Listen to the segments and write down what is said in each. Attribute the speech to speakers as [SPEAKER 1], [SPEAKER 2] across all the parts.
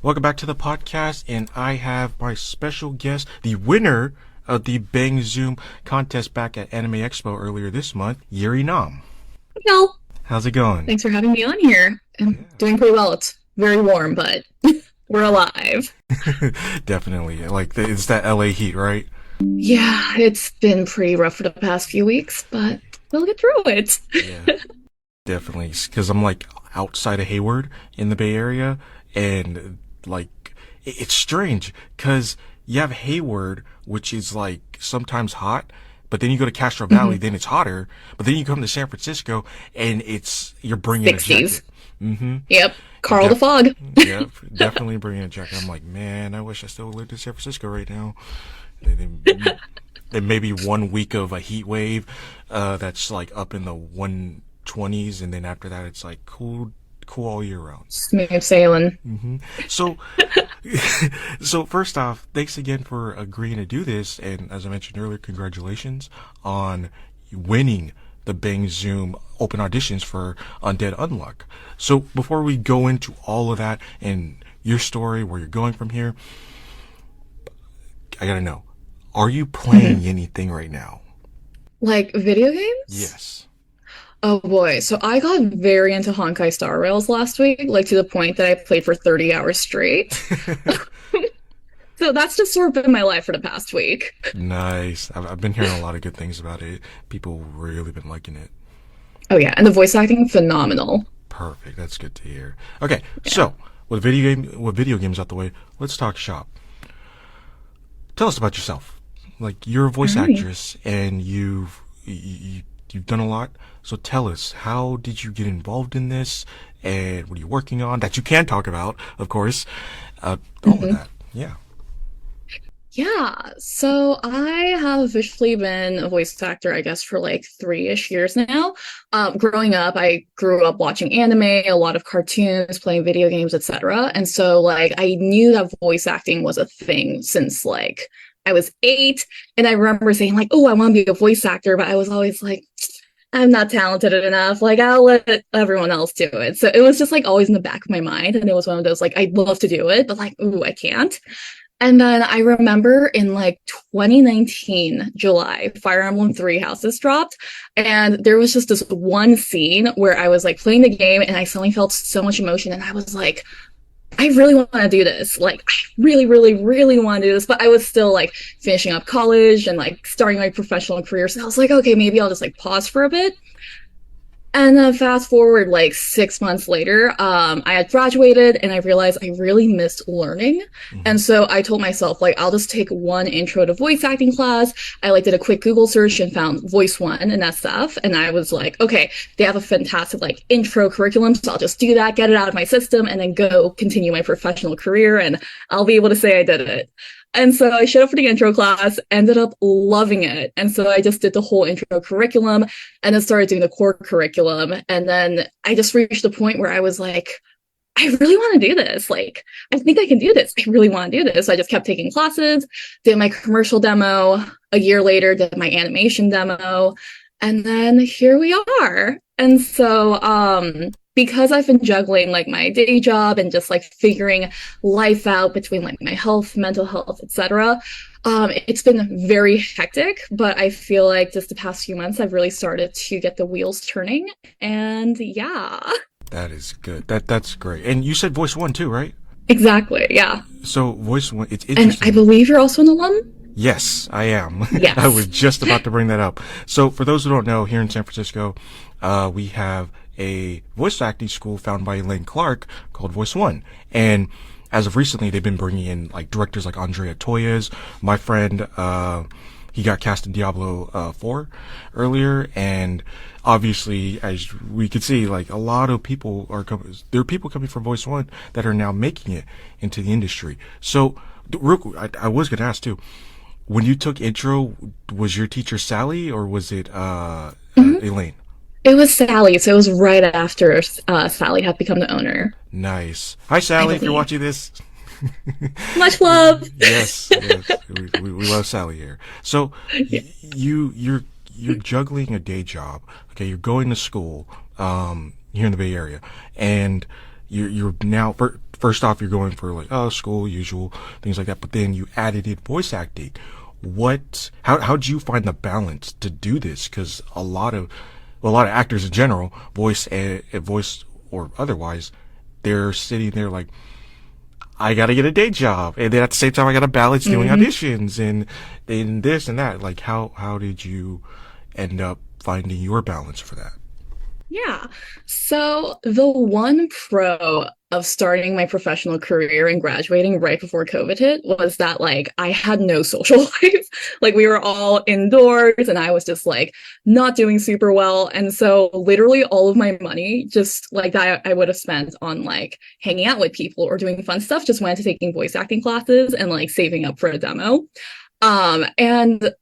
[SPEAKER 1] Welcome back to the podcast, and I have my special guest, the winner of the Bang Zoom contest back at Anime Expo earlier this month, Eurie Nam.
[SPEAKER 2] Well,
[SPEAKER 1] How's it going?
[SPEAKER 2] thanks for having me on here. I'm doing pretty well. It's very warm, but we're alive.
[SPEAKER 1] Definitely. Like, it's that LA heat, right?
[SPEAKER 2] Yeah, it's been pretty rough for the past few weeks, but we'll get through it.
[SPEAKER 1] Yeah, definitely. Because I'm like outside of Hayward in the Bay Area, and like, it's strange because you have Hayward, which is like sometimes hot, but then you go to Castro Valley, then it's hotter, but then you come to San Francisco and you're bringing a
[SPEAKER 2] 60s.
[SPEAKER 1] jacket. Mm-hmm.
[SPEAKER 2] Yep. Carl the
[SPEAKER 1] Def-
[SPEAKER 2] Fog.
[SPEAKER 1] yeah, definitely bringing a jacket. I'm like, man, I wish I still lived in San Francisco right now. Then maybe 1 week of a heat wave, that's like up in the 120s, and then after that, it's like cool all year round.
[SPEAKER 2] Smooth sailing.
[SPEAKER 1] So, so first off, thanks again for agreeing to do this, and as I mentioned earlier, congratulations on winning the Bang Zoom open auditions for Undead Unluck. So before we go into all of that and your story, where you're going from here, I gotta know, are you playing anything right now?
[SPEAKER 2] Like video games?
[SPEAKER 1] Yes.
[SPEAKER 2] Oh boy. So I got very into Honkai Star Rails last week, like to the point that I played for 30 hours straight. So that's just sort of been my life for the past week.
[SPEAKER 1] Nice. I've been hearing a lot of good things about it. People really been liking it.
[SPEAKER 2] Oh yeah, and the voice acting phenomenal.
[SPEAKER 1] Perfect. That's good to hear. Okay,
[SPEAKER 2] Yeah.
[SPEAKER 1] so with video games out the way, let's talk shop. Tell us about yourself. Like, you're a
[SPEAKER 2] All
[SPEAKER 1] voice
[SPEAKER 2] right.
[SPEAKER 1] actress and you've done a lot. So tell us, how did you get involved in this, and what are you working on that you can talk about, of course. All of that. Yeah.
[SPEAKER 2] Yeah, so I have officially been a voice actor, I guess, for like 3-ish years now. Growing up, I grew up watching anime, a lot of cartoons, playing video games, etc. And so, like, I knew that voice acting was a thing since like I was 8. And I remember saying, like, oh, I want to be a voice actor, but I was always like, I'm not talented enough. Like, I'll let everyone else do it. So it was just like always in the back of my mind. And it was one of those, like, I'd love to do it, but like, ooh, I can't. And then I remember in like 2019, July, Fire Emblem Three Houses dropped. And there was just this one scene where I was like playing the game and I suddenly felt so much emotion. And I was like, I really want to do this. Like, I really, really, really want to do this. But I was still like finishing up college and like starting my professional career. So I was like, okay, maybe I'll just like pause for a bit. And then fast forward like 6 months later, I had graduated and I realized I really missed learning.
[SPEAKER 1] Hmm.
[SPEAKER 2] And so I told myself, like, I'll just take one intro to voice acting class. I like did a quick Google search and found Voice One and SF. And I was like, okay, they have a fantastic like intro curriculum. So I'll just do that, get it out of my system, and then go continue my professional career. And I'll be able to say I did it. And so I showed up for the intro class, ended up loving it. And so I just did the whole intro curriculum and then started doing the core curriculum. And then I just reached the point where I was like, I really want to do this. Like, I think I can do this. I really want to do this. So I just kept taking classes, did my commercial demo. A year later, did my animation demo. And then here we are. And so, because I've been juggling like my day job and just like figuring life out between like my health, mental health, etc. It's been very hectic, but I feel like just the past few months I've really started to get the wheels turning. And yeah,
[SPEAKER 1] That is good. That's great. And you said Voice One too, right?
[SPEAKER 2] exactly. Yeah.
[SPEAKER 1] So Voice One, it's
[SPEAKER 2] And I
[SPEAKER 1] interesting.
[SPEAKER 2] believe you're also an alum?
[SPEAKER 1] Yes, I am. I
[SPEAKER 2] Yes.
[SPEAKER 1] was just about to bring that up. So, for those who don't know, here in San Francisco, we have a voice acting school founded by Elaine called Voice One. And as of recently, they've been bringing in like directors like Andrea Toyes. My friend, he got cast in Diablo 4 earlier, and obviously, as we could see, like a lot of people there are people coming from Voice One that are now making it into the industry. So, real quick, I was gonna ask too. When you took intro, was your teacher Sally or was it
[SPEAKER 2] Mhm.
[SPEAKER 1] Elaine?
[SPEAKER 2] It was Sally. So it was right after Sally had become the owner,
[SPEAKER 1] Nice. Hi,
[SPEAKER 2] I
[SPEAKER 1] Sally, if you're
[SPEAKER 2] believe.
[SPEAKER 1] watching this.
[SPEAKER 2] Much love.
[SPEAKER 1] Yes, yes, we love Sally here. So
[SPEAKER 2] Yeah.
[SPEAKER 1] you're juggling a day job. Okay, you're going to school here in the Bay Area, and you're now first off, you're going for like, oh, school, usual, things like that, but then you added in voice acting. How'd you find the balance to do this? Because a lot of actors in general, voice or otherwise, they're sitting there like, I gotta get a day job, and then at the same time, I gotta balance doing auditions and this and that. Like, how did you end up finding your balance for that?
[SPEAKER 2] Yeah. So the one pro of starting my professional career and graduating right before COVID hit was that like I had no social life. Like we were all indoors and I was just like not doing super well. And so literally all of my money just like that I would have spent on like hanging out with people or doing fun stuff just went to taking voice acting classes and like saving up for a demo. And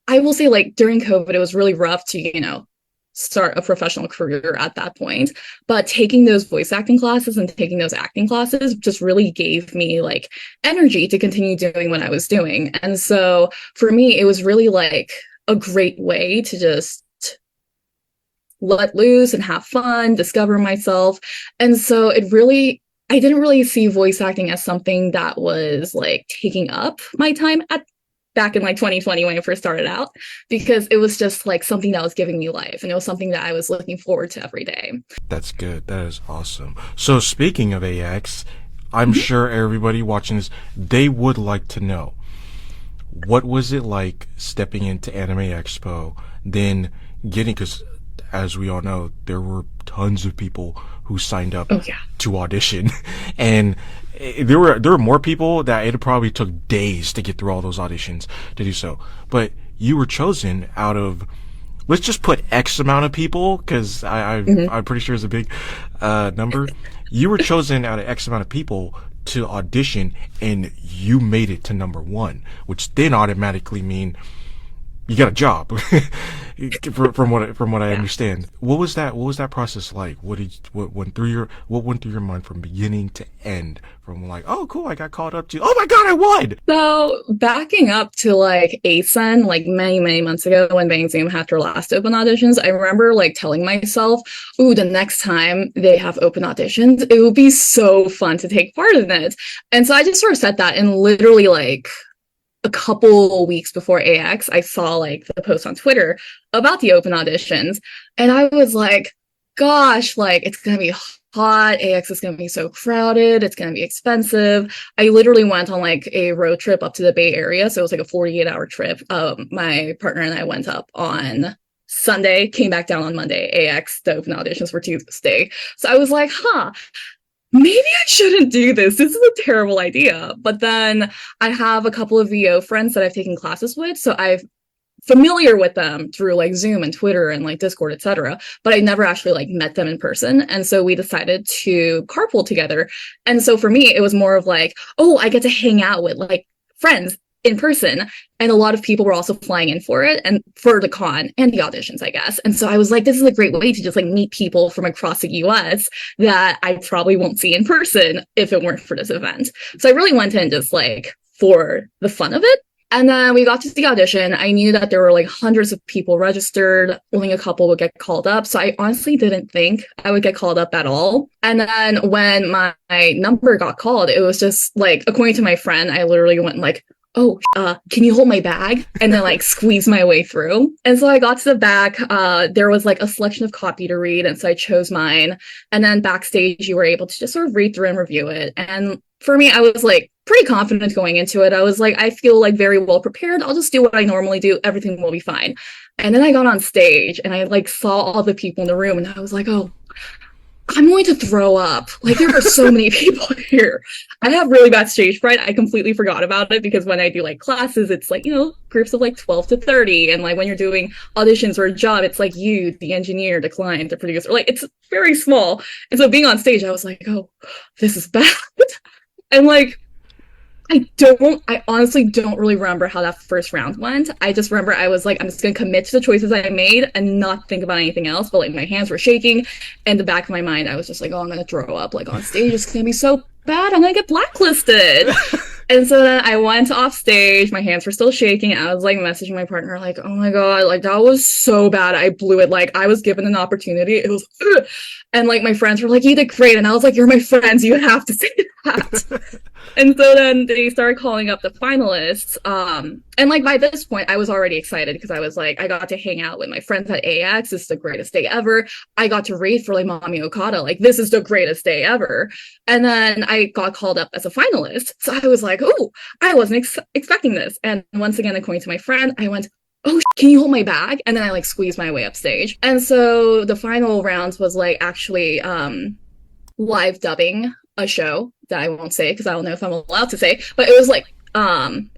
[SPEAKER 2] I will say like during COVID it was really rough to, start a professional career at that point. But taking those voice acting classes and taking those acting classes just really gave me like energy to continue doing what I was doing. And so for me, it was really like a great way to just let loose and have fun, discover myself. And so I didn't really see voice acting as something that was like taking up my time back in like 2020 when I first started out, because it was just like something that was giving me life and it was something that I was looking forward to every day.
[SPEAKER 1] That's good. That is awesome. So speaking of AX, I'm sure everybody watching this, they would like to know, what was it like stepping into Anime Expo, then because as we all know, there were tons of people who signed up to audition, and there were more people that it probably took days to get through all those auditions to do so. But you were chosen out of, let's just put X amount of people, because I'm pretty sure it's a big number. You were chosen out of X amount of people to audition, and you made it to number one, which then automatically mean you got a job. from what I understand. What was that process like? What went through your mind from beginning to end? From like, oh cool, I got called up to, oh my god, I won.
[SPEAKER 2] So backing up to like ASEN, like many months ago when Bang Zoom had their last open auditions, I remember like telling myself, ooh, the next time they have open auditions, it will be so fun to take part in it. And so I just sort of said that, and literally like a couple weeks before AX, I saw like the post on Twitter about the open auditions, and I was like, gosh, like it's gonna be hot. AX is gonna be so crowded. It's gonna be expensive. I literally went on like a road trip up to the Bay Area, so it was like a 48-hour trip. My partner and I went up on Sunday, came back down on Monday. AX, the open auditions were Tuesday. So I was like, maybe I shouldn't do this. This is a terrible idea. But then I have a couple of VO friends that I've taken classes with, so I'm familiar with them through like Zoom and Twitter and like Discord, etc. But I never actually like met them in person. And so we decided to carpool together. And so for me, it was more of like, oh, I get to hang out with like friends in person. And a lot of people were also flying in for it and for the con and the auditions, I guess. And so I was like, this is a great way to just like meet people from across the US that I probably won't see in person if it weren't for this event. So I really went in just like for the fun of it. And then we got to the audition. I knew that there were like hundreds of people registered. Only a couple would get called up. So I honestly didn't think I would get called up at all. And then when my number got called, it was just like, according to my friend, I literally went like, oh, can you hold my bag? And then like squeeze my way through. And so I got to the back. There was like a selection of copy to read. And so I chose mine. And then backstage, you were able to just sort of read through and review it. And for me, I was like pretty confident going into it. I was like, I feel like very well prepared. I'll just do what I normally do. Everything will be fine. And then I got on stage and I like saw all the people in the room and I was like, oh, I'm going to throw up. Like there are so many people here. I have really bad stage fright. I completely forgot about it because when I do like classes, it's like, groups of like 12 to 30. And like when you're doing auditions for a job, it's like you, the engineer, the client, the producer, like it's very small. And so being on stage, I was like, oh, this is bad. And like, I honestly don't really remember how that first round went. I just remember I was like, I'm just going to commit to the choices I made and not think about anything else. But like my hands were shaking. And the back of my mind, I was just like, oh, I'm going to throw up. Like on stage, it's going to be so bad. I'm going to get blacklisted. And so then I went off stage. My hands were still shaking. I was like messaging my partner, like, "Oh my god, like that was so bad. I blew it. Like I was given an opportunity. It was," ugh. And like my friends were like, "You did great." And I was like, "You're my friends. You have to say that." And so then they started calling up the finalists. And like by this point, I was already excited because I was like, I got to hang out with my friends at AX. This is the greatest day ever. I got to read for like Mami Okada. Like, this is the greatest day ever. And then I got called up as a finalist. So I was like, oh, I wasn't expecting this. And once again, according to my friend, I went, oh, can you hold my bag? And then I like squeezed my way upstage. And so the final rounds was like actually live dubbing a show that I won't say because I don't know if I'm allowed to say, but it was like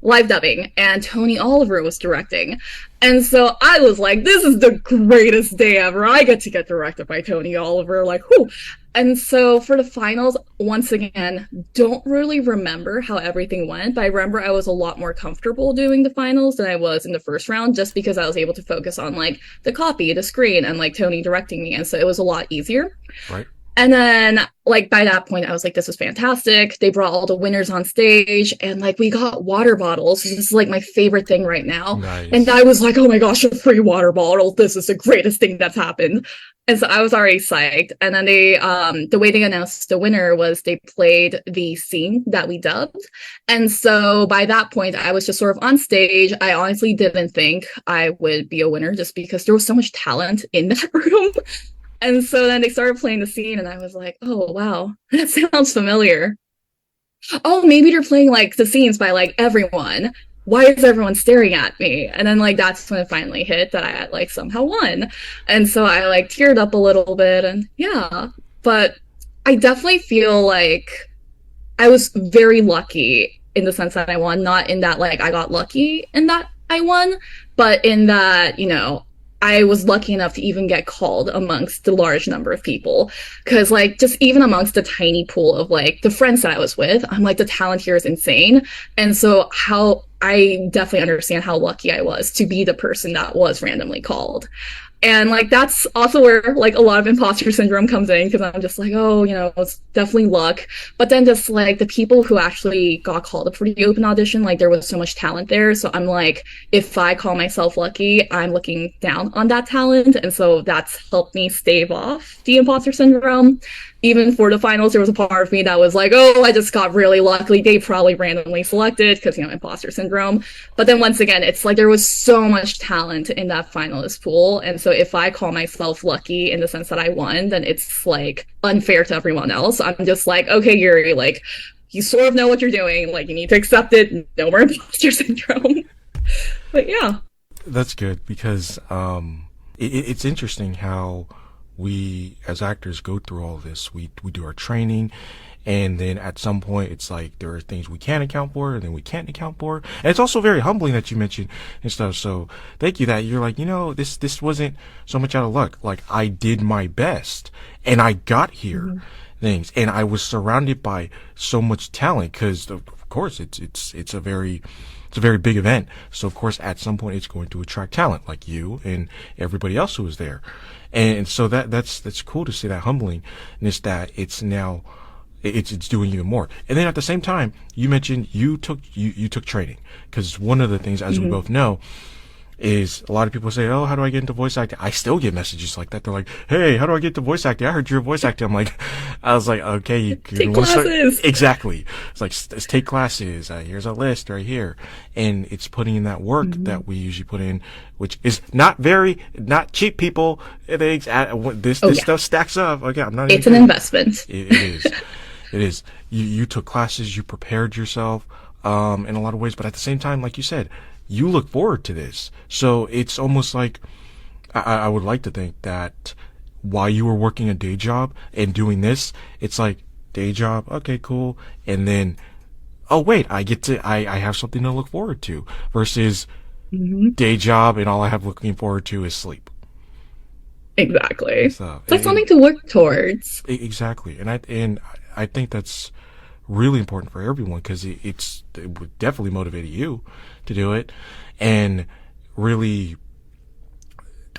[SPEAKER 2] live dubbing, and Tony Oliver was directing. And so I was like, this is the greatest day ever. I get to get directed by Tony Oliver, like, whoo. And so for the finals, once again, don't really remember how everything went, but I remember I was a lot more comfortable doing the finals than I was in the first round, just because I was able to focus on like the copy, the screen, and like Tony directing me. And so it was a lot easier.
[SPEAKER 1] Right.
[SPEAKER 2] And then, like, by that point, I was like, this is fantastic. They brought all the winners on stage, and like, we got water bottles. This is like my favorite thing right now.
[SPEAKER 1] Nice.
[SPEAKER 2] And I was like, oh my gosh, a free water bottle. This is the greatest thing that's happened. And so I was already psyched. And then they, the way they announced the winner was they played the scene that we dubbed. And so by that point, I was just sort of on stage. I honestly didn't think I would be a winner just because there was so much talent in that room. And so then they started playing the scene, and I was like, oh, wow, that sounds familiar. Oh, maybe they're playing like the scenes by like everyone. Why is everyone staring at me? And then like that's when it finally hit that I had like somehow won. And so I like teared up a little bit, and yeah. But I definitely feel like I was very lucky in the sense that I won, not in that like I got lucky in that I won, but in that, you know, I was lucky enough to even get called amongst the large number of people. Cause like just even amongst the tiny pool of like the friends that I was with, I'm like, the talent here is insane. And so how I definitely understand how lucky I was to be the person that was randomly called. And like that's also where like a lot of imposter syndrome comes in, because I'm just like, oh, you know, it's definitely luck. But then just like the people who actually got called up for the open audition, like there was so much talent there. So I'm like, if I call myself lucky, I'm looking down on that talent. And so that's helped me stave off the imposter syndrome. Even for the finals, there was a part of me that was like, oh, I just got really lucky. They probably randomly selected because, you know, imposter syndrome. But then once again, it's like there was so much talent in that finalist pool. And so if I call myself lucky in the sense that I won, then it's like unfair to everyone else. I'm just like, okay, Yuri, like you sort of know what you're doing. Like you need to accept it. No more imposter syndrome. But yeah.
[SPEAKER 1] That's good because it's interesting how we as actors go through all this. We do our training, and then at some point it's like there are things we can account for and then we can't account for. And it's also very humbling that you mentioned and stuff. So thank you that you're like, you know, this wasn't so much out of luck. Like I did my best and I got here. Mm-hmm. Things, and I was surrounded by so much talent because of course it's a very big event. So of course at some point it's going to attract talent like you and everybody else who was there. And so that's cool to see that humbling, and it's that it's now it's doing even more. And then at the same time, you mentioned you took training, because one of the things, as we both know, is a lot of people say, oh, how do I get into voice acting? I still get messages like that. They're like, hey, how do I get into voice acting? I heard you're a voice actor. I was like, okay, you
[SPEAKER 2] take classes.
[SPEAKER 1] Exactly. It's like, let's take classes. Here's a list right here. And it's putting in that work that we usually put in, which is not cheap, people. This stuff stacks up. Okay, I'm not.
[SPEAKER 2] It's an investment.
[SPEAKER 1] It is. It is. You took classes, you prepared yourself, in a lot of ways, but at the same time, like you said, you look forward to this. So it's almost like, I would like to think that while you were working a day job and doing this, it's like day job, okay, cool. And then, oh wait, I have something to look forward to, versus day job and all I have looking forward to is sleep.
[SPEAKER 2] Exactly. So, it's like something to work towards.
[SPEAKER 1] Exactly. And I think that's really important for everyone, because it would definitely motivate you to do it, and really,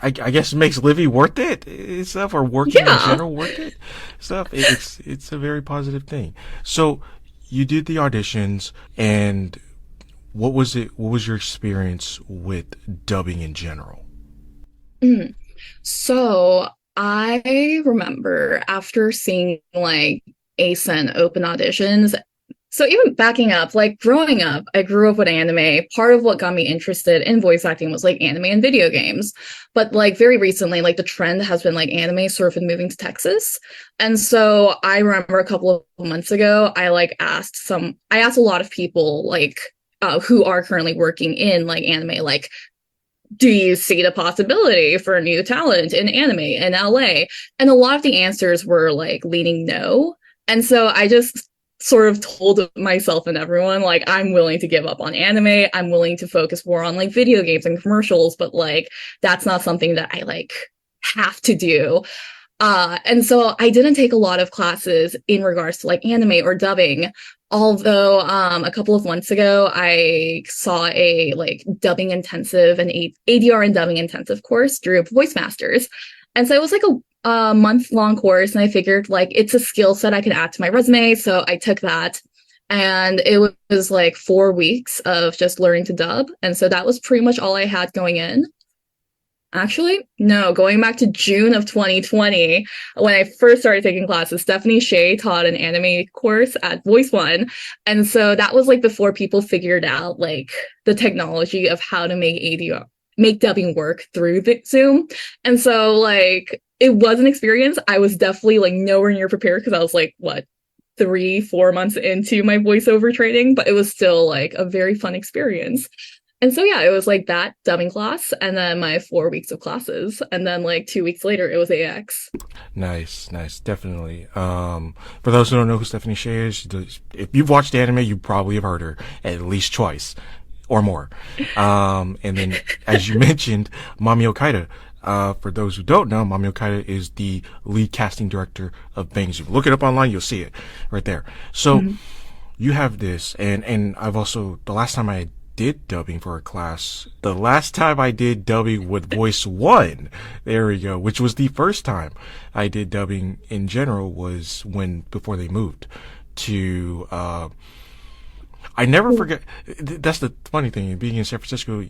[SPEAKER 1] I guess it makes living worth it stuff, or working in general worth it stuff. It's a very positive thing. So you did the auditions, and what was it? What was your experience with dubbing in general?
[SPEAKER 2] Mm. So I remember after seeing like ASIN open auditions. So even backing up, like growing up, I grew up with anime. Part of what got me interested in voice acting was like anime and video games. But like very recently, like the trend has been like anime sort of been moving to Texas. And so I remember a couple of months ago, I asked a lot of people like who are currently working in like anime, like do you see the possibility for new talent in anime in LA? And a lot of the answers were like leaning no. And so I just sort of told myself and everyone, like, I'm willing to give up on anime. I'm willing to focus more on like video games and commercials, but like, that's not something that I like have to do. And so I didn't take a lot of classes in regards to like anime or dubbing. Although a couple of months ago, I saw a like dubbing intensive, an ADR and dubbing intensive course through Voice Masters. And so it was like a month long course. And I figured like it's a skill set I can add to my resume. So I took that. And it was like 4 weeks of just learning to dub. And so that was pretty much all I had going in. Actually, no, going back to June of 2020, when I first started taking classes, Stephanie Shea taught an anime course at Voice One. And so that was like before people figured out like the technology of how to make ADR, make dubbing work through the Zoom. And so like it was an experience. I was definitely like nowhere near prepared because I was like, what, 3, 4 months into my voiceover training, but it was still like a very fun experience. And so yeah, it was like that dubbing class and then my 4 weeks of classes. And then like 2 weeks later it was AX.
[SPEAKER 1] Nice, nice, definitely. For those who don't know who Stephanie Shea is, if you've watched anime, you probably have heard her at least twice or more. And then, as you mentioned, Mami Okaida. For those who don't know, Mami Okaida is the lead casting director of Bang Zoom. Look it up online, you'll see it right there. So you have this, and I've also, the last time I did dubbing for a class, the last time I did dubbing with Voice One, there we go, which was the first time I did dubbing in general was before they moved to, I never forget, that's the funny thing, being in San Francisco,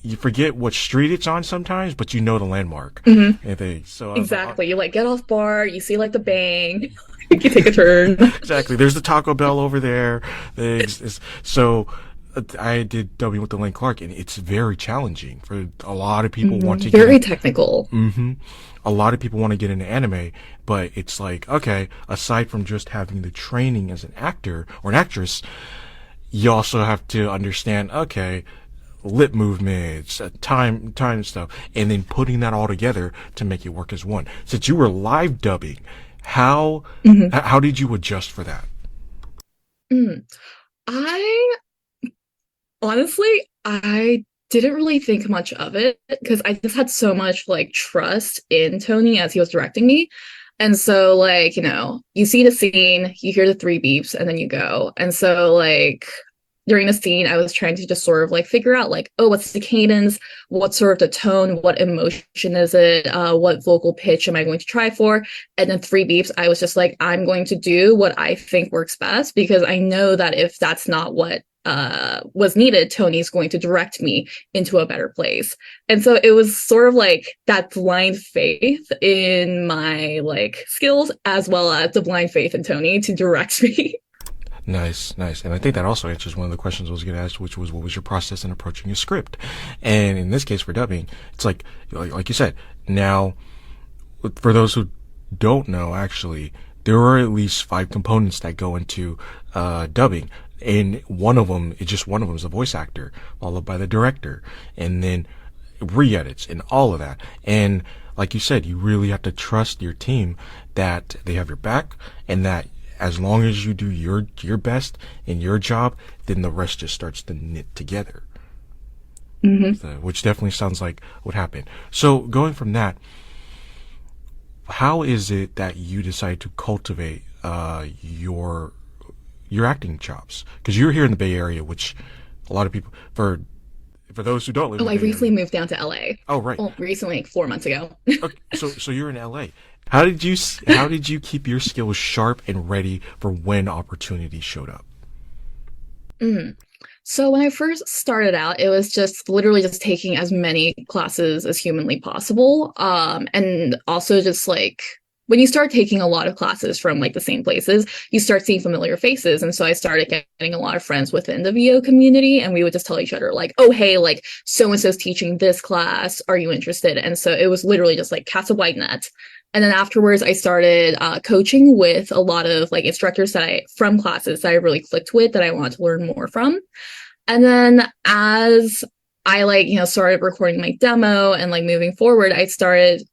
[SPEAKER 1] you forget what street it's on sometimes, but you know the landmark and things. So
[SPEAKER 2] Exactly. You like get off bar, you see like the Bang, you can take a turn.
[SPEAKER 1] exactly. There's the Taco Bell over there. So I did dubbing with Elaine Clark, and it's very challenging for a lot of people want to
[SPEAKER 2] Very technical.
[SPEAKER 1] A lot of people want to get into anime, but it's like, okay, aside from just having the training as an actor or an actress, you also have to understand, okay, lip movements, time stuff, and then putting that all together to make it work as one. Since you were live dubbing, how did you adjust for that?
[SPEAKER 2] I honestly, I didn't really think much of it because I just had so much like trust in Tony as he was directing me. And so like, you see the scene, you hear the 3 beeps, and then you go. And so like during the scene, I was trying to just sort of like figure out like, oh, what's the cadence? What's sort of the tone? What emotion is it? What vocal pitch am I going to try for? And then 3 beeps, I was just like, I'm going to do what I think works best because I know that if that's not what was needed, Tony's going to direct me into a better place. And so it was sort of like that blind faith in my like skills as well as the blind faith in Tony to direct me.
[SPEAKER 1] Nice, nice. And I think that also answers one of the questions I was going to ask, which was, what was your process in approaching a script? And in this case, for dubbing, it's like you said, now, for those who don't know, actually, there are at least 5 components that go into dubbing. And one of them is the voice actor, followed by the director, and then re-edits and all of that. And like you said, you really have to trust your team that they have your back and that as long as you do your best in your job, then the rest just starts to knit together. So, which definitely sounds like what happened. So going from that, how is it that you decide to cultivate your acting chops? Because you're here in the Bay Area, which a lot of people, for those who don't live in the
[SPEAKER 2] I
[SPEAKER 1] Bay
[SPEAKER 2] recently
[SPEAKER 1] Area,
[SPEAKER 2] moved down to LA.
[SPEAKER 1] Oh, right.
[SPEAKER 2] Well, recently, like 4 months ago.
[SPEAKER 1] Okay, so you're in LA. How did you keep your skills sharp and ready for when opportunities showed up?
[SPEAKER 2] Mm. So when I first started out, it was just literally just taking as many classes as humanly possible. And also just like when you start taking a lot of classes from like the same places, you start seeing familiar faces. And so I started getting a lot of friends within the VO community, and we would just tell each other like, "Oh, hey, like so and so's teaching this class. Are you interested?" And so it was literally just like cast a wide net. And then afterwards, I started coaching with a lot of like instructors that I from classes that I really clicked with that I wanted to learn more from. And then as I like, started recording my demo and like moving forward, I started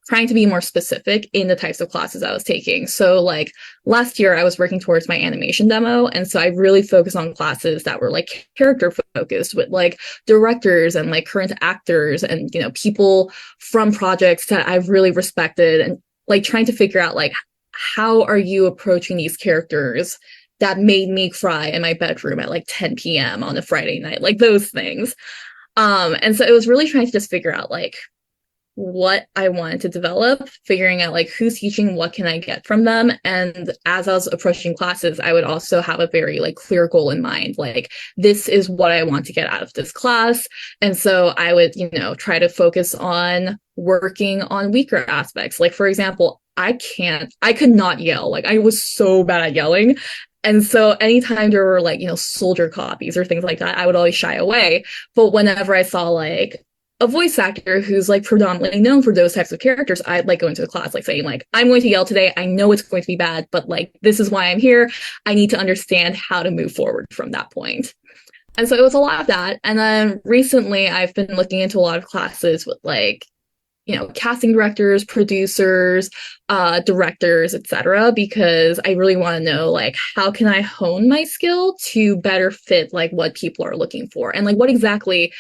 [SPEAKER 2] trying to be more specific in the types of classes I was taking. So like last year I was working towards my animation demo. And so I really focused on classes that were like character focused with like directors and like current actors and, people from projects that I've really respected, and like trying to figure out like, how are you approaching these characters that made me cry in my bedroom at like 10 p.m. on a Friday night, like those things. And so it was really trying to just figure out like what I wanted to develop, figuring out like who's teaching, what can I get from them. And as I was approaching classes, I would also have a very like clear goal in mind, like this is what I want to get out of this class. And so I would, try to focus on working on weaker aspects. Like for example, I could not yell. Like I was so bad at yelling. And so anytime there were like, soldier copies or things like that, I would always shy away. But whenever I saw like a voice actor who's like predominantly known for those types of characters, I'd like go into the class like saying like, I'm going to yell today. I know it's going to be bad, but like, this is why I'm here. I need to understand how to move forward from that point. And so it was a lot of that. And then recently I've been looking into a lot of classes with like, casting directors, producers, directors, etc., because I really want to know like how can I hone my skill to better fit like what people are looking for, and like what exactly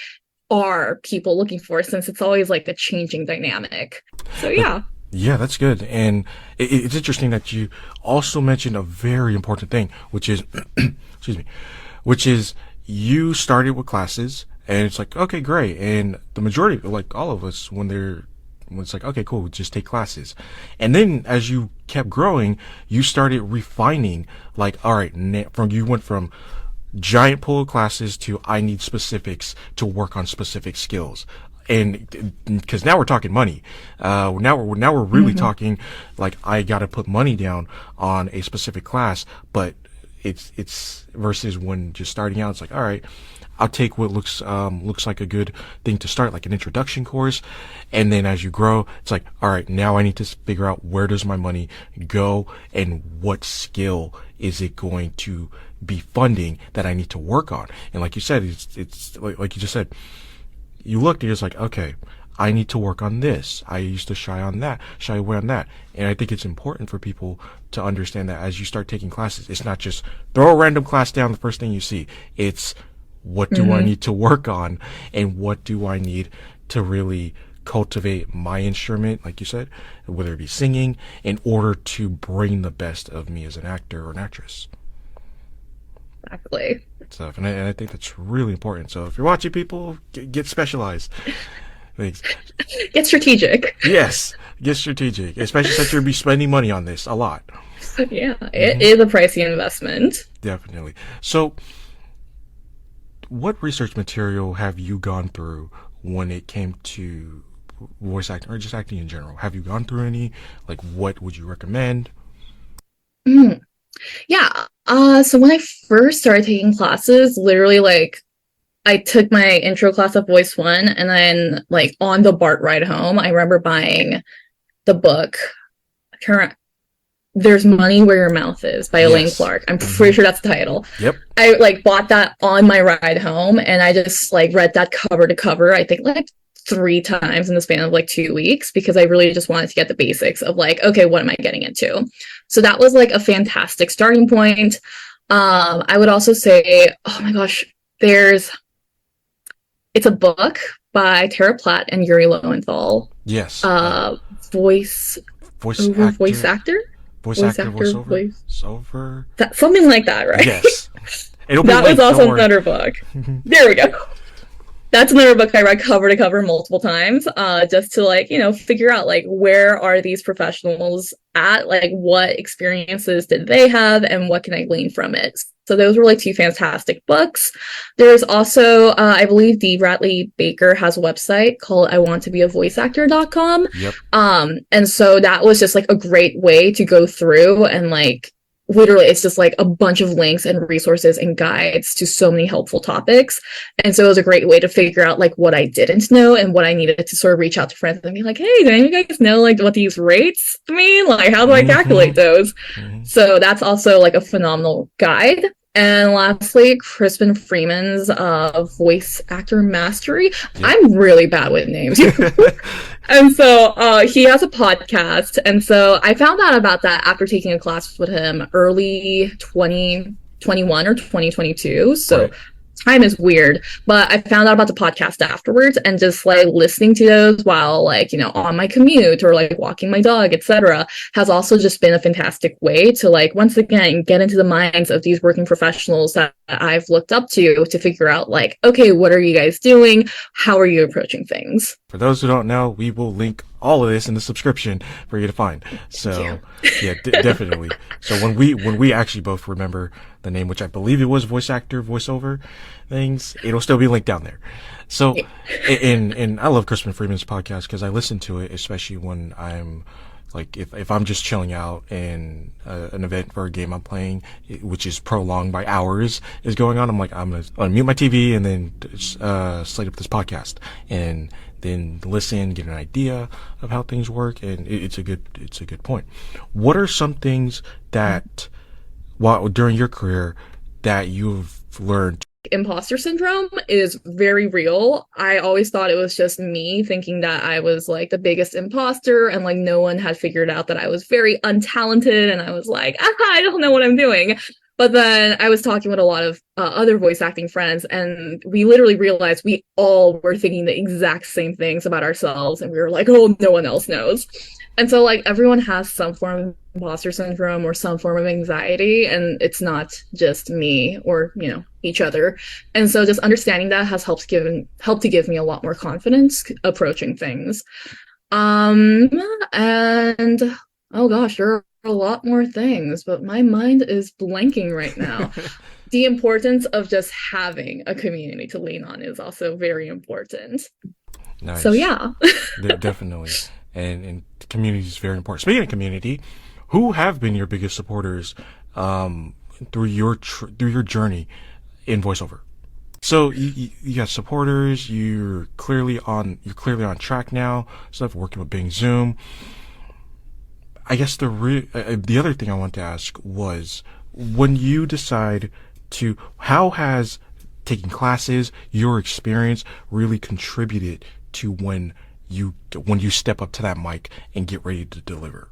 [SPEAKER 2] are people looking for, since it's always like a changing dynamic. So yeah.
[SPEAKER 1] Yeah, that's good. And it's interesting that you also mentioned a very important thing, which is, excuse me, which is you started with classes and it's like, okay, great. And the majority, like all of us, when it's like, okay, cool, just take classes. And then as you kept growing, you started refining, like, all right, you went from giant pool of classes to I need specifics to work on specific skills. And because now we're talking money, now we're really talking like I got to put money down on a specific class, but it's versus when just starting out, it's like, all right, I'll take what looks like a good thing to start, like an introduction course. And then as you grow, it's like, all right, now I need to figure out where does my money go and what skill is it going to be funding that I need to work on. And like you said, it's like you just said, you looked and it's like, okay, I need to work on this. I used to shy away on that. And I think it's important for people to understand that as you start taking classes, it's not just throw a random class down the first thing you see. It's what do I need to work on, and what do I need to really cultivate my instrument, like you said, whether it be singing, in order to bring the best of me as an actor or an actress.
[SPEAKER 2] Exactly.
[SPEAKER 1] Stuff. And I think that's really important. So if you're watching, people, get specialized. Thanks.
[SPEAKER 2] Get strategic.
[SPEAKER 1] Yes, get strategic, especially since you'll be spending money on this a lot.
[SPEAKER 2] Yeah, it is a pricey investment.
[SPEAKER 1] Definitely. So what research material have you gone through when it came to voice acting or just acting in general? Have you gone through any? Like, what would you recommend?
[SPEAKER 2] Mm. Yeah. So when I first started taking classes, literally like I took my intro class of Voice One, and then like on the BART ride home, I remember buying the book. There's Money Where Your Mouth Is by Elaine Clark. I'm pretty sure that's the title.
[SPEAKER 1] Yep.
[SPEAKER 2] I like bought that on my ride home, and I just like read that cover to cover, I think like 3 times in the span of like 2 weeks, because I really just wanted to get the basics of like, okay, what am I getting into? So that was like a fantastic starting point. I would also say, oh my gosh, it's a book by Tara Platt and Yuri Lowenthal.
[SPEAKER 1] Yes.
[SPEAKER 2] Voice actor.
[SPEAKER 1] Voiceover.
[SPEAKER 2] Something like that, right?
[SPEAKER 1] Yes.
[SPEAKER 2] That was also another book. There we go. That's another book I read cover to cover multiple times, just to like, figure out like where are these professionals at, like what experiences did they have and what can I glean from it. So those were like two fantastic books. There's also, I believe Dee Bradley Baker has a website called I want to be a voice actor.com.
[SPEAKER 1] Yep.
[SPEAKER 2] And so that was just like a great way to go through and like literally it's just like a bunch of links and resources and guides to so many helpful topics. And so it was a great way to figure out like what I didn't know and what I needed to sort of reach out to friends and be like, hey, do any of you guys know like what these rates mean? Like, how do I calculate those? So that's also like a phenomenal guide. And lastly, Crispin Freeman's voice actor mastery. Yeah. I'm really bad with names. And so he has a podcast. And so I found out about that after taking a class with him early 2021 or 2022. So right. Time is weird, but I found out about the podcast afterwards and just like listening to those while like, on my commute or like walking my dog, etc., has also just been a fantastic way to like, once again, get into the minds of these working professionals that I've looked up to figure out like, okay, what are you guys doing? How are you approaching things?
[SPEAKER 1] For those who don't know, we will link all of this in the subscription for you to find. So yeah, definitely. So when we actually both remember the name, which I believe it was voice actor, voiceover things, it'll still be linked down there. So, and I love Crispin Freeman's podcast because I listen to it, especially when I'm like, if I'm just chilling out and an event for a game I'm playing, which is prolonged by hours, is going on, I'm like, I'm going to unmute my TV and then slate up this podcast and then listen, get an idea of how things work. And it's a good point. What are some things that during your career that you've learned?
[SPEAKER 2] Imposter syndrome is very real. I always thought it was just me thinking that I was like the biggest imposter and like no one had figured out that I was very untalented and I was like, I don't know what I'm doing. But then I was talking with a lot of other voice acting friends and we literally realized we all were thinking the exact same things about ourselves and we were like, oh, no one else knows. And so like everyone has some form of imposter syndrome or some form of anxiety and it's not just me or, each other. And so just understanding that has helped to give me a lot more confidence approaching things. And oh gosh, there are a lot more things, but my mind is blanking right now. The importance of just having a community to lean on is also very important.
[SPEAKER 1] Nice.
[SPEAKER 2] So yeah.
[SPEAKER 1] Definitely. And community is very important. Speaking of community, who have been your biggest supporters through your journey in voiceover? So you got supporters. You're clearly on track now. Stuff working with Bing Zoom. I guess the other thing I want to ask was when you decide to, how has taking classes, your experience really contributed to when you step up to that mic and get ready to deliver?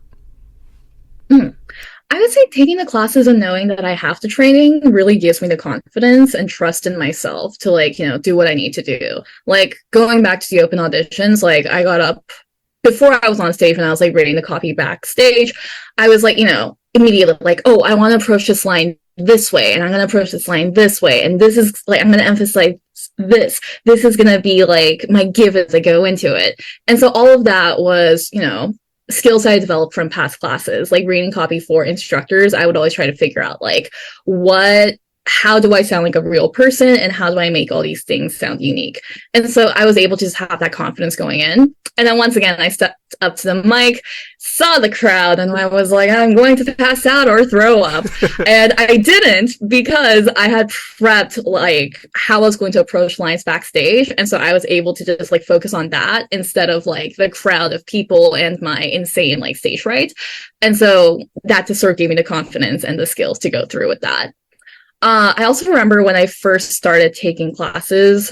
[SPEAKER 2] I would say taking the classes and knowing that I have the training really gives me the confidence and trust in myself to like, do what I need to do. Like going back to the open auditions, like I got up before I was on stage and I was like reading the copy backstage. I was like, immediately like, oh, I want to approach this line this way and I'm going to approach this line this way. And this is like, I'm going to emphasize this is going to be like my give as I go into it. And so all of that was, skills I developed from past classes, like reading copy for instructors. I would always try to figure out like how do I sound like a real person and how do I make all these things sound unique? And so I was able to just have that confidence going in. And then once again, I stepped up to the mic, saw the crowd, and I was like, I'm going to pass out or throw up. And I didn't because I had prepped like how I was going to approach lines backstage. And so I was able to just like focus on that instead of like the crowd of people and my insane like stage fright. And so that just sort of gave me the confidence and the skills to go through with that. I also remember when I first started taking classes,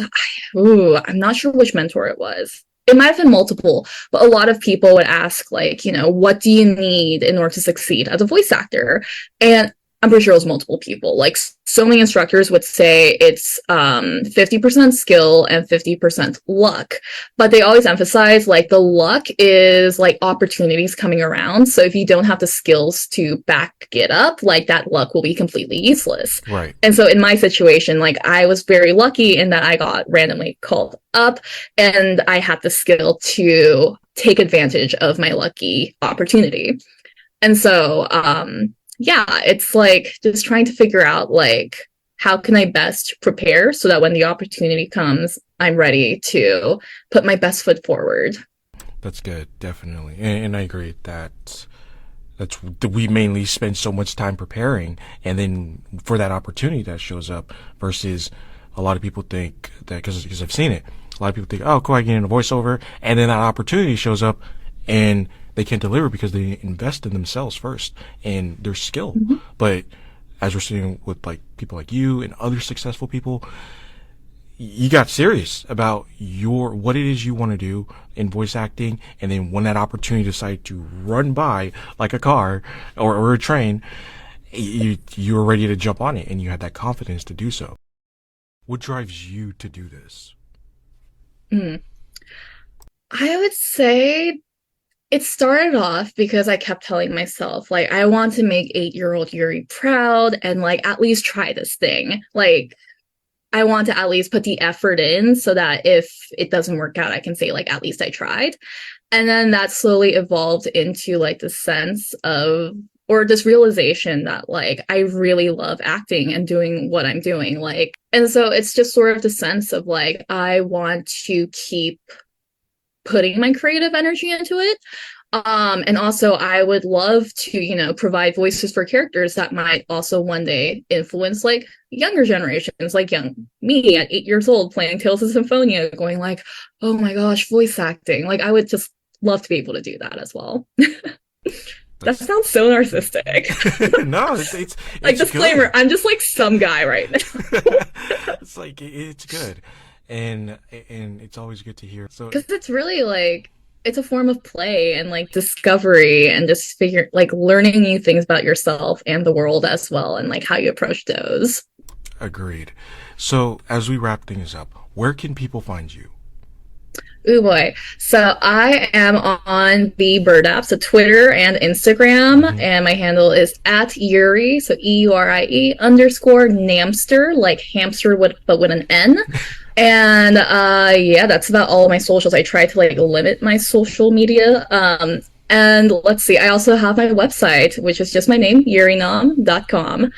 [SPEAKER 2] I'm not sure which mentor it was. It might have been multiple, but a lot of people would ask like, what do you need in order to succeed as a voice actor? And I'm pretty sure it was multiple people. Like so many instructors would say it's 50% skill and 50% luck. But they always emphasize like the luck is like opportunities coming around. So if you don't have the skills to back it up, like that luck will be completely useless.
[SPEAKER 1] Right.
[SPEAKER 2] And so in my situation, like I was very lucky in that I got randomly called up and I had the skill to take advantage of my lucky opportunity. And so, yeah, it's like just trying to figure out like how can I best prepare so that when the opportunity comes, I'm ready to put my best foot forward.
[SPEAKER 1] That's good, definitely, and I agree that we mainly spend so much time preparing, and then for that opportunity that shows up, versus a lot of people think that because I've seen it, a lot of people think, oh, cool, I get in a voiceover, and then that opportunity shows up, and they can't deliver because they invest in themselves first and their skill.
[SPEAKER 2] Mm-hmm.
[SPEAKER 1] But as we're seeing with like people like you and other successful people, you got serious about what it is you want to do in voice acting, and then when that opportunity decided to run by like a car or a train, you were ready to jump on it, and you had that confidence to do so. What drives you to do this?
[SPEAKER 2] I would say it started off because I kept telling myself, like, I want to make 8-year-old Yuri proud and, like, at least try this thing. Like, I want to at least put the effort in so that if it doesn't work out, I can say, like, at least I tried. And then that slowly evolved into, like, the sense of, or this realization that, like, I really love acting and doing what I'm doing. Like, and so it's just sort of the sense of, like, I want to keep putting my creative energy into it. And also I would love to, provide voices for characters that might also one day influence like younger generations, like young me at 8 years old playing Tales of Symphonia, going like, oh my gosh, voice acting. Like I would just love to be able to do that as well. That sounds so narcissistic.
[SPEAKER 1] No, it's
[SPEAKER 2] like disclaimer, good. I'm just like some guy right now.
[SPEAKER 1] It's like it's good. And it's always good to hear. So
[SPEAKER 2] because it's really like it's a form of play and like discovery and just learning new things about yourself and the world as well, and like how you approach those.
[SPEAKER 1] Agreed. So as we wrap things up, where can people find you?
[SPEAKER 2] Oh boy. So I am on the Bird app, so Twitter and Instagram, and my handle is at Yuri, so EURIE _Namster, like hamster but with an N. And yeah, that's about all of my socials. I try to like limit my social media. And let's see, I also have my website, which is just my name, UrieNam.com.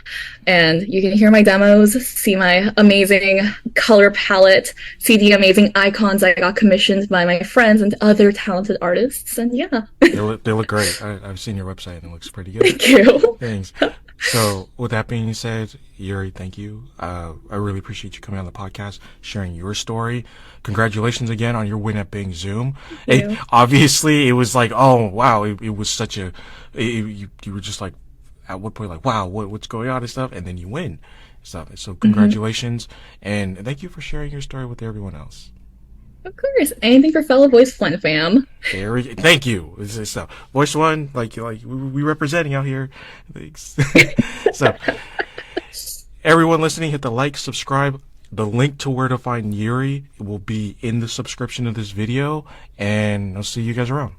[SPEAKER 2] And you can hear my demos, see my amazing color palette, see the amazing icons I got commissioned by my friends and other talented artists. And yeah.
[SPEAKER 1] They look great. I've seen your website and it looks pretty good.
[SPEAKER 2] Thank you.
[SPEAKER 1] Thanks. So with that being said, Yuri, thank you. I really appreciate you coming on the podcast, sharing your story. Congratulations again on your win at Bing Zoom. Obviously, it was like, oh, wow, it was such a, you were just like, at what point, like, wow, what's going on and stuff, and then you win. So congratulations, and thank you for sharing your story with everyone else.
[SPEAKER 2] Of course, anything for fellow Voice One fam.
[SPEAKER 1] Thank you. So, Voice One, like we representing out here. Thanks. So, everyone listening, hit the like, subscribe. The link to where to find Yuri will be in the subscription of this video, and I'll see you guys around.